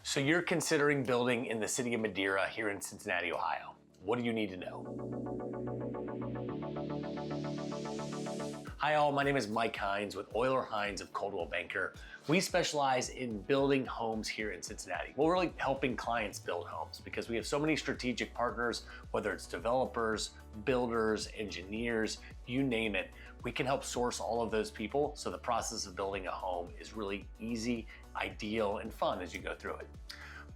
So you're considering building in the city of Madeira here in Cincinnati, Ohio. What do you need to know? Hi all, my name is Mike Hines with Euler Hines of Coldwell Banker. We specialize in building homes here in Cincinnati. We're really helping clients build homes because we have so many strategic partners, whether it's developers, builders, engineers, you name it. We can help source all of those people so the process of building a home is really easy, ideal, and fun as you go through it.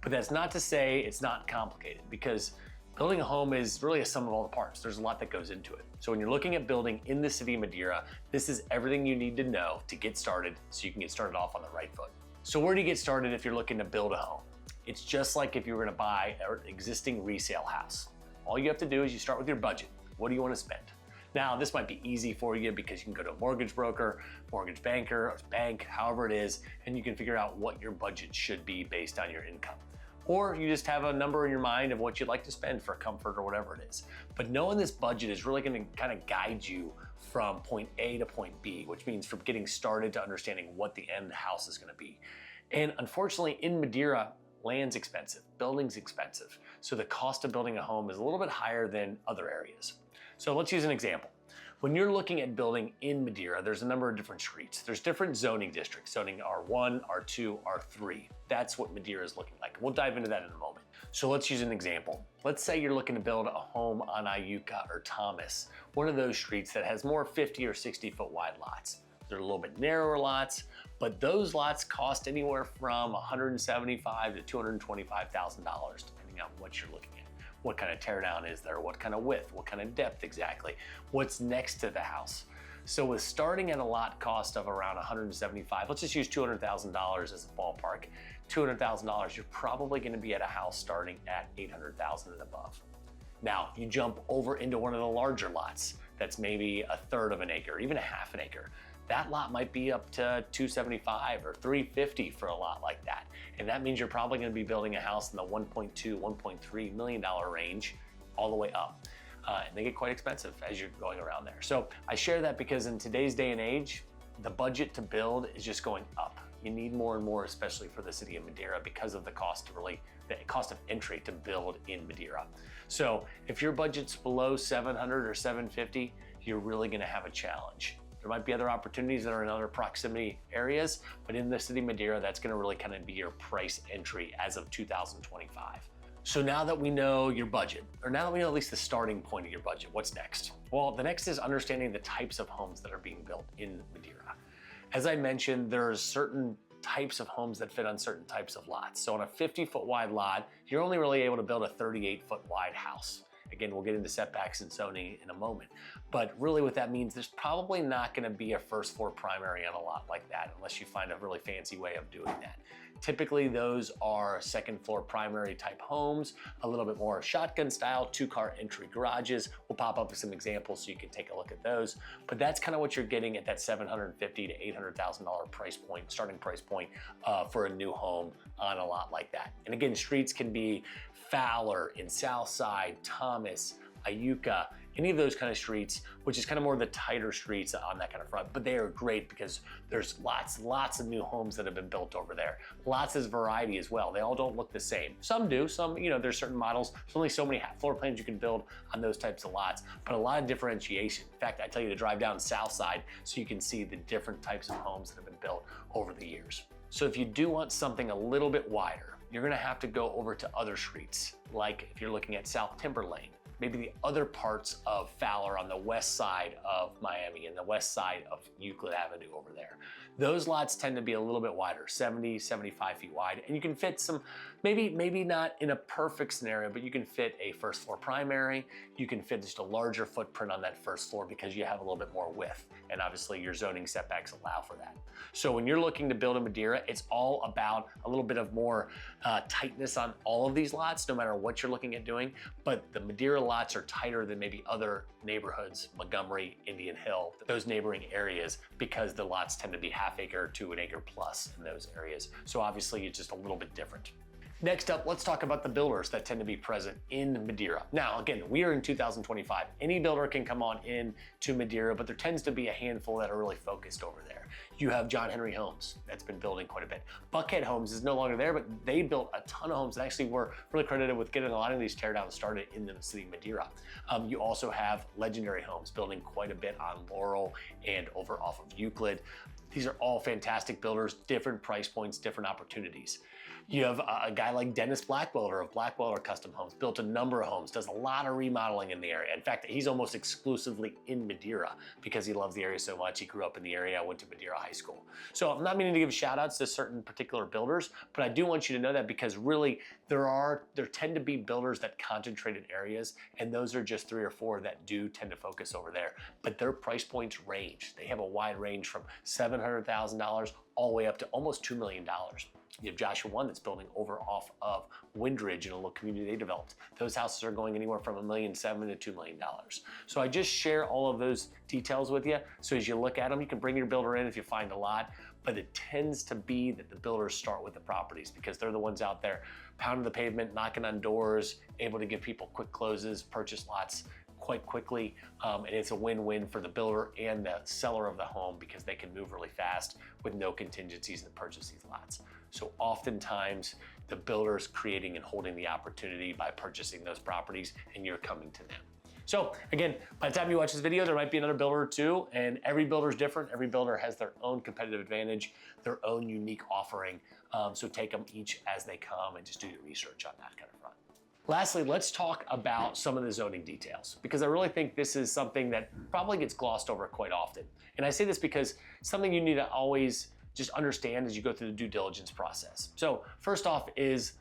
But that's not to say it's not complicated, because building a home is really a sum of all the parts. There's a lot that goes into it. So when you're looking at building in the city of Madeira, this is everything you need to know to get started so you can get started off on the right foot. So where do you get started if you're looking to build a home? It's just like if you were gonna buy an existing resale house. All you have to do is you start with your budget. What do you wanna spend? Now, this might be easy for you because you can go to a mortgage broker, mortgage banker, or bank, however it is, and you can figure out what your budget should be based on your income. Or you just have a number in your mind of what you'd like to spend for comfort or whatever it is. But knowing this budget is really gonna kind of guide you from point A to point B, which means from getting started to understanding what the end house is gonna be. And unfortunately in Madeira, land's expensive, building's expensive. So the cost of building a home is a little bit higher than other areas. So let's use an example. When you're looking at building in Madeira, there's a number of different streets. There's different zoning districts, zoning R1, R2, R3. That's what Madeira is looking like. We'll dive into that in a moment. So let's use an example. Let's say you're looking to build a home on Iuka or Thomas, one of those streets that has more 50 or 60 foot wide lots. They're a little bit narrower lots, but those lots cost anywhere from $175,000 to $225,000, depending on what you're looking at. What kind of teardown is there? What kind of width? What kind of depth exactly? What's next to the house? So with starting at a lot cost of around $175,000, let's just use $200,000 as a ballpark. $200,000, you're probably gonna be at a house starting at $800,000 and above. Now, if you jump over into one of the larger lots, that's maybe a third of an acre, even a half an acre. That lot might be up to $275,000 or $350,000 for a lot like that. And that means you're probably gonna be building a house in the $1.2, $1.3 million range all the way up. And they get quite expensive as you're going around there. So I share that because in today's day and age, the budget to build is just going up. You need more and more, especially for the city of Madeira, because of the cost of entry to build in Madeira. So if your budget's below $700,000 or $750,000, you're really gonna have a challenge. There might be other opportunities that are in other proximity areas, but in the city of Madeira, that's gonna really kind of be your price entry as of 2025. So now that we know your budget, or now that we know at least the starting point of your budget, what's next? Well, the next is understanding the types of homes that are being built in Madeira. As I mentioned, there's certain types of homes that fit on certain types of lots. So on a 50-foot wide lot, you're only really able to build a 38-foot wide house. Again, we'll get into setbacks and zoning in a moment. But really what that means, there's probably not gonna be a first floor primary on a lot like that unless you find a really fancy way of doing that. Typically those are second floor primary type homes, a little bit more shotgun style, 2-car entry garages. We'll pop up with some examples so you can take a look at those. But that's kind of what you're getting at that $750,000 to $800,000 price point, starting price point for a new home on a lot like that. And again, streets can be Fowler in Southside, Thomas, Iuka, any of those kind of streets, which is kind of more the tighter streets on that kind of front, but they are great because there's lots of new homes that have been built over there. Lots of variety as well. They all don't look the same. Some do, some, there's certain models. There's only so many floor plans you can build on those types of lots, but a lot of differentiation. In fact, I tell you to drive down Southside so you can see the different types of homes that have been built over the years. So if you do want something a little bit wider, you're gonna have to go over to other streets, like if you're looking at South Timber Lane, maybe the other parts of Fowler on the west side of Miami and the west side of Euclid Avenue over there. Those lots tend to be a little bit wider, 70, 75 feet wide, and you can fit some, maybe not in a perfect scenario, but you can fit a first floor primary, you can fit just a larger footprint on that first floor because you have a little bit more width, and obviously your zoning setbacks allow for that. So when you're looking to build in Madeira, it's all about a little bit of more tightness on all of these lots, no matter what you're looking at doing, but the Madeira lots are tighter than maybe other neighborhoods, Montgomery, Indian Hill, those neighboring areas, because the lots tend to be half acre to an acre plus in those areas. So obviously it's just a little bit different. Next up, let's talk about the builders that tend to be present in Madeira. Now, again, we are in 2025. Any builder can come on in to Madeira, but there tends to be a handful that are really focused over there. You have John Henry Homes that's been building quite a bit. Buckhead Homes is no longer there, but they built a ton of homes and actually were really credited with getting a lot of these teardowns started in the city of Madeira. You also have Legendary Homes building quite a bit on Laurel and over off of Euclid. These are all fantastic builders, different price points, different opportunities. You have a guy like Dennis Blackwelder of Blackwelder Custom Homes, built a number of homes, does a lot of remodeling in the area. In fact, he's almost exclusively in Madeira because he loves the area so much. He grew up in the area, went to Madeira High School. So I'm not meaning to give shout outs to certain particular builders, but I do want you to know that because really there tend to be builders that concentrate in areas, and those are just 3 or 4 that do tend to focus over there. But their price points range. They have a wide range from $700,000 all the way up to almost $2 million. You have Joshua One that's building over off of Windridge in a little community they developed. Those houses are going anywhere from $1.7 million to $2 million. So I just share all of those details with you. So as you look at them, you can bring your builder in if you find a lot, but it tends to be that the builders start with the properties because they're the ones out there pounding the pavement, knocking on doors, able to give people quick closes, purchase lots quite quickly, and it's a win-win for the builder and the seller of the home because they can move really fast with no contingencies to purchase these lots. So oftentimes the builder's creating and holding the opportunity by purchasing those properties and you're coming to them. So again, by the time you watch this video, there might be another builder or two, and every builder is different. Every builder has their own competitive advantage, their own unique offering. So take them each as they come and just do your research on that kind of front. Lastly, let's talk about some of the zoning details because I really think this is something that probably gets glossed over quite often. And I say this because it's something you need to always just understand as you go through the due diligence process. So first off is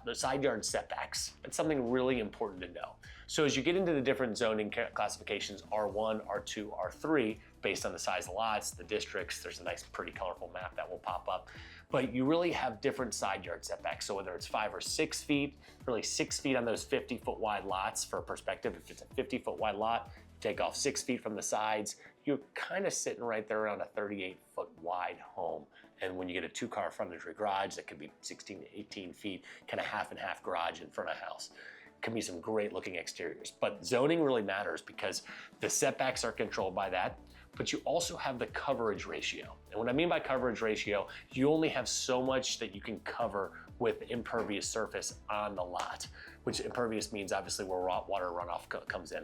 the side yard setbacks. It's something really important to know. So as you get into the different zoning classifications, R1, R2, R3, based on the size of lots, the districts, there's a nice pretty colorful map that will pop up, but you really have different side yard setbacks. So whether it's 5 or 6 feet, really 6 feet on those 50-foot wide lots for perspective. If it's a 50-foot wide lot, take off 6 feet from the sides, you're kind of sitting right there around a 38-foot wide home. And when you get a 2-car frontage garage, that could be 16 to 18 feet, kind of half and half garage in front of a house. Can be some great looking exteriors. But zoning really matters because the setbacks are controlled by that, but you also have the coverage ratio. And what I mean by coverage ratio, you only have so much that you can cover with impervious surface on the lot, which impervious means obviously where water runoff comes in.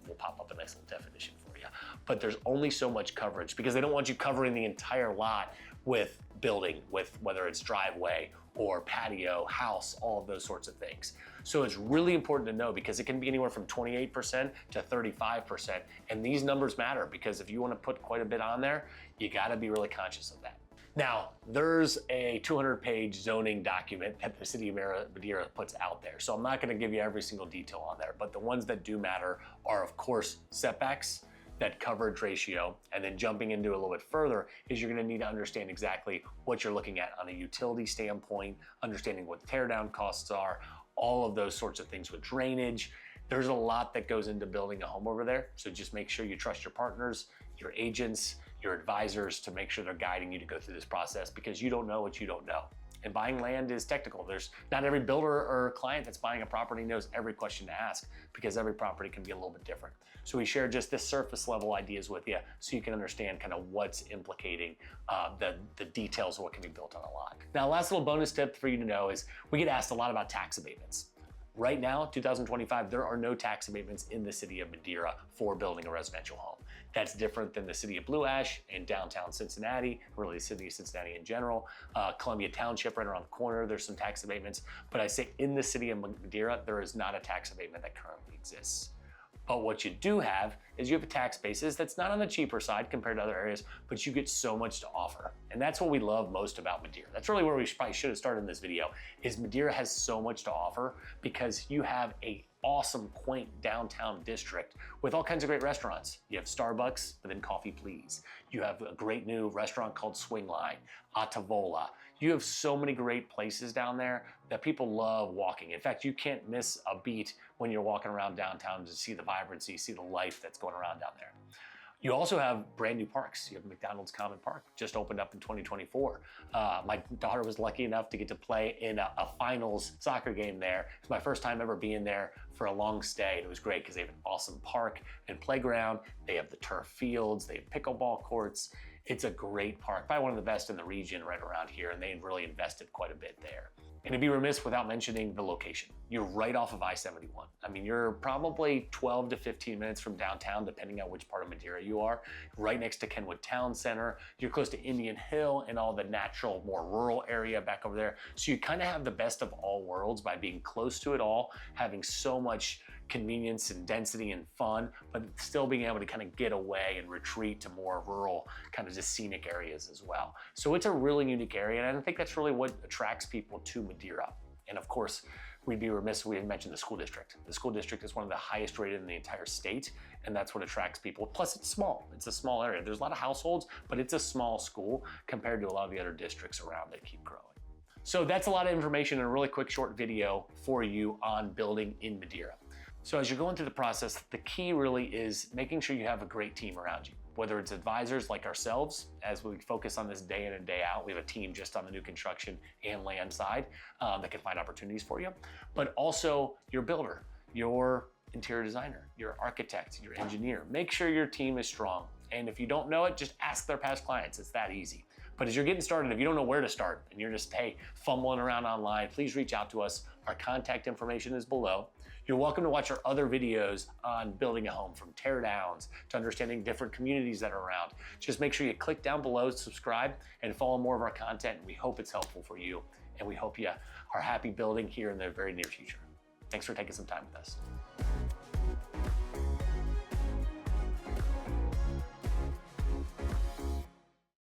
We'll pop up a nice little definition for you. But there's only so much coverage because they don't want you covering the entire lot with building, with whether it's driveway or patio, house, all of those sorts of things. So it's really important to know because it can be anywhere from 28% to 35%. And these numbers matter because if you want to put quite a bit on there, you got to be really conscious of that. Now, there's a 200-page zoning document that the city of Madeira puts out there. So I'm not going to give you every single detail on there, but the ones that do matter are, of course, setbacks, that coverage ratio, and then jumping into a little bit further is you're going to need to understand exactly what you're looking at on a utility standpoint, understanding what the teardown costs are, all of those sorts of things with drainage. There's a lot that goes into building a home over there. So just make sure you trust your partners, your agents, your advisors to make sure they're guiding you to go through this process because you don't know what you don't know. And buying land is technical. There's not every builder or client that's buying a property knows every question to ask because every property can be a little bit different. So we share just this surface level ideas with you so you can understand kind of what's implicating the details of what can be built on a lot. Now, last little bonus tip for you to know is we get asked a lot about tax abatements. Right now, 2025, there are no tax abatements in the city of Madeira for building a residential home. That's different than the city of Blue Ash and downtown Cincinnati, really the city of Cincinnati in general. Columbia Township right around the corner, there's some tax abatements. But I say in the city of Madeira, there is not a tax abatement that currently exists. But what you do have is you have a tax basis that's not on the cheaper side compared to other areas, but you get so much to offer. And that's what we love most about Madeira. That's really where we probably should have started in this video, is Madeira has so much to offer because you have a awesome, quaint downtown district with all kinds of great restaurants. You have Starbucks, but then Coffee Please. You have a great new restaurant called Swing Line, Atavola. You have so many great places down there that people love walking. In fact, you can't miss a beat when you're walking around downtown to see the vibrancy, see the life that's going around down there. You also have brand new parks. You have McDonald's Common Park, just opened up in 2024. My daughter was lucky enough to get to play in a finals soccer game there. It's my first time ever being there for a long stay. And it was great because they have an awesome park and playground. They have the turf fields, they have pickleball courts. It's a great park, probably one of the best in the region right around here, and they really invested quite a bit there. And it'd be remiss without mentioning the location. You're right off of I-71. I mean, you're probably 12 to 15 minutes from downtown, depending on which part of Madeira you are. Right next to Kenwood Town Center. You're close to Indian Hill and all the natural, more rural area back over there. So you kind of have the best of all worlds by being close to it all, having so much convenience and density and fun, but still being able to kind of get away and retreat to more rural, kind of just scenic areas as well. So it's a really unique area, and I think that's really what attracts people to Madeira. And of course, we'd be remiss if we didn't mention the school district. The school district is one of the highest rated in the entire state, and that's what attracts people. Plus, it's small. It's a small area. There's a lot of households, but it's a small school compared to a lot of the other districts around that keep growing. So that's a lot of information in a really quick, short video for you on building in Madeira. So as you're going through the process, the key really is making sure you have a great team around you. Whether it's advisors like ourselves, as we focus on this day in and day out, we have a team just on the new construction and land side that can find opportunities for you, but also your builder, your interior designer, your architect, your engineer. Make sure your team is strong. And if you don't know it, just ask their past clients. It's that easy. But as you're getting started, if you don't know where to start and you're just, hey, fumbling around online, please reach out to us. Our contact information is below. You're welcome to watch our other videos on building a home, from teardowns to understanding different communities that are around. Just make sure you click down below, subscribe, and follow more of our content. We hope it's helpful for you, and we hope you are happy building here in the very near future. Thanks for taking some time with us.